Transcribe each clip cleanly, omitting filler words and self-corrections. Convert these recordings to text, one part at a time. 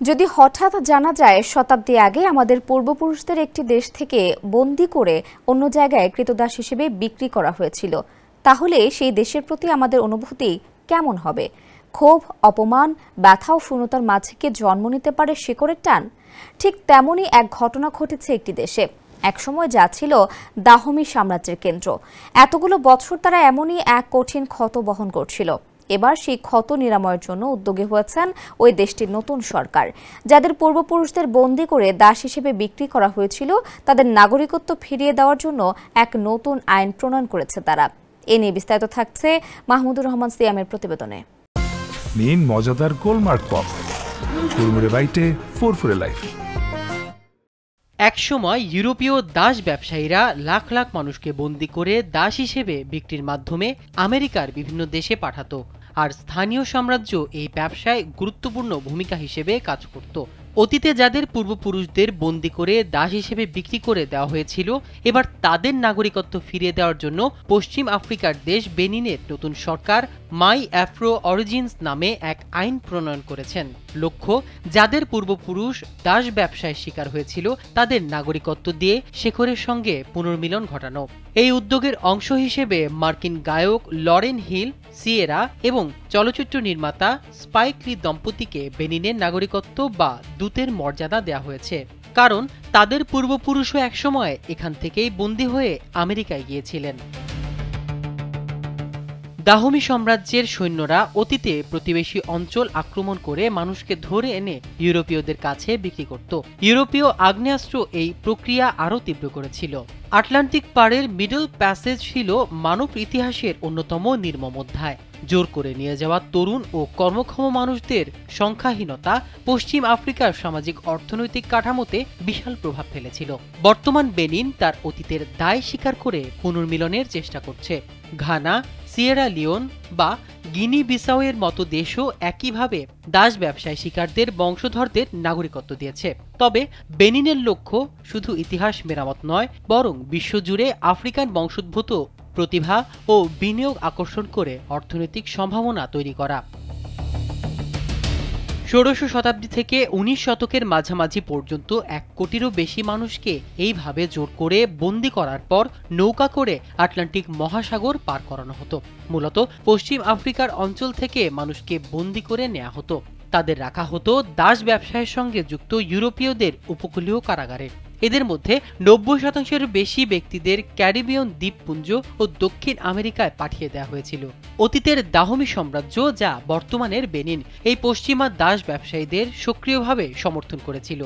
যদি হঠাৎ জানা যায় শতাব্দী আগে আমাদের পূর্বপুরুষদের একটি দেশ থেকে বন্দী করে অন্য জায়গায় ক্রীতদাস হিসেবে বিক্রি করা হয়েছিল, তাহলে সেই দেশের প্রতি আমাদের অনুভূতি কেমন হবে? ক্ষোভ, অপমান, ব্যথা ও শূন্যতার মাঝে কি জন্ম নিতে পারে শিকড়ের টান? ঠিক তেমনই এক ঘটনা ঘটেছে একটি দেশে। একসময় যা ছিল দাহমী সাম্রাজ্যের কেন্দ্র, এতগুলো বছর তারা এমনই এক কঠিন ক্ষত বহন করছিল। এবার সেই ক্ষত নিরাময়ের জন্য উদ্যোগী হয়েছেন ওই দেশটির নতুন সরকার। যাদের পূর্বপুরুষদের বন্দী করে দাস হিসেবে বিক্রি করা হয়েছিল, তাদের নাগরিকত্ব ফিরিয়ে দেওয়ার জন্য এক নতুন আইন প্রণয়ন করেছে তারা। এ নিয়ে বিস্তারিত থাকছে মাহমুদুর রহমান সিয়ামের প্রতিবেদনে। নিন মজাদার গোলমার্ক পপ, কুড়মুড়ে বাইটে ফুরফুরে লাইফ। একসময় ইউরোপীয় দাস ব্যবসায়ীরা লাখ লাখ মানুষকে বন্দী করে দাস হিসেবে বিক্রির মাধ্যমে আমেরিকার বিভিন্ন দেশে পাঠাতো, আর স্থানীয় সাম্রাজ্য এই ব্যবসায় গুরুত্বপূর্ণ ভূমিকা হিসেবে কাজ করত। অতীতে যাদের পূর্বপুরুষদের বন্দী করে দাস হিসেবে বিক্রি করে দেওয়া হয়েছিল, এবার তাদের নাগরিকত্ব ফিরিয়ে দেওয়ার জন্য পশ্চিম আফ্রিকার দেশ বেনিনের নতুন সরকার মাই আফ্রো অরিজিনস নামে এক আইন প্রণয়ন করেছেন। লক্ষ্য, যাদের পূর্বপুরুষ দাস ব্যবসায় শিকার হয়েছিল তাদের নাগরিকত্ব দিয়ে শেখরের সঙ্গে পুনর্মিলন ঘটানো। এই উদ্যোগের অংশ হিসেবে মার্কিন গায়ক লরেন হিল, সিয়েরা এবং চলচ্চিত্র নির্মাতা স্পাইক লি দম্পতিকে বেনিনের নাগরিকত্ব বা দূতের মর্যাদা দেওয়া হয়েছে, কারণ তাদের পূর্বপুরুষও একসময় এখান থেকেই বন্দী হয়ে আমেরিকায় গিয়েছিলেন। দাহমী সাম্রাজ্যের সৈন্যরা অতীতে প্রতিবেশী অঞ্চল আক্রমণ করে মানুষকে ধরে এনে ইউরোপীয়দের কাছে বিক্রি করত। ইউরোপীয় আগ্নেয়াস্ত্র এই প্রক্রিয়া আরও তীব্র করেছিল। আটলান্টিক পাড়ের মিডল প্যাসেজ ছিল মানব ইতিহাসের অন্যতম নির্মম অধ্যায়। জোর করে নিয়ে যাওয়া তরুণ ও কর্মক্ষম মানুষদের সংখ্যাহীনতা পশ্চিম আফ্রিকার সামাজিক অর্থনৈতিক কাঠামোতে বিশাল প্রভাব ফেলেছিল। বর্তমান বেনিন তার অতীতের দায় স্বীকার করে পুনর্মিলনের চেষ্টা করছে। ঘানা, সিয়েরা লিওন বা গিনি বিসাওয়ের মতো দেশও একইভাবে দাস ব্যবসায় শিকারদের বংশধরদের নাগরিকত্ব দিয়েছে। তবে বেনিনের লক্ষ্য শুধু ইতিহাস মেরামত নয়, বরং বিশ্বজুড়ে আফ্রিকান বংশোদ্ভূত প্রতিভা ও বিনিয়োগ আকর্ষণ করে অর্থনৈতিক সম্ভাবনা তৈরি করা। ১৬শ শতাব্দী থেকে ১৯ শতকের মাঝামাঝি পর্যন্ত ১ কোটিরও বেশি মানুষকে এইভাবে জোর করে বন্দী করার পর নৌকা করে আটলান্টিক মহাসাগর পার করানো হতো। মূলত পশ্চিম আফ্রিকার অঞ্চল থেকে মানুষকে বন্দী করে নেওয়া হতো। তাদের রাখা হতো দাস ব্যবসায়ের সঙ্গে যুক্ত ইউরোপীয়দের উপকূলীয় কারাগারে। এদের মধ্যে ৯০% বেশি ব্যক্তিদের ক্যারিবিয়ান দ্বীপপুঞ্জ ও দক্ষিণ আমেরিকায় পাঠিয়ে দেওয়া হয়েছিল। অতীতের দাহমী সাম্রাজ্য, যা বর্তমানের বেনিন, এই পশ্চিমা দাস ব্যবসায়ীদের সক্রিয়ভাবে সমর্থন করেছিল।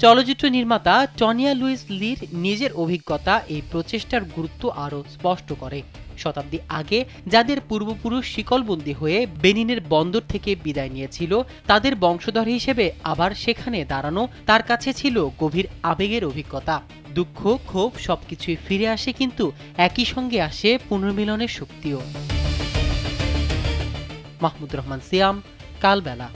চলচ্চিত্র নির্মাতা টনিয়া লুইস লির নিজের অভিজ্ঞতা এই প্রচেষ্টার গুরুত্ব আরও স্পষ্ট করে। শতাব্দী আগে যাদের পূর্বপুরুষ শিকলবন্দি হয়ে বেনিনের বন্দর থেকে বিদায় নিয়েছিল, তাদের বংশধর হিসেবে আবার সেখানে দাঁড়ানো তার কাছে ছিল গভীর আবেগের অভিজ্ঞতা। দুঃখ, ক্ষোভ সবকিছুই ফিরে আসে, কিন্তু একই সঙ্গে আসে পুনর্মিলনের শক্তিও। মাহমুদুর রহমান সিয়াম, কালবেলা।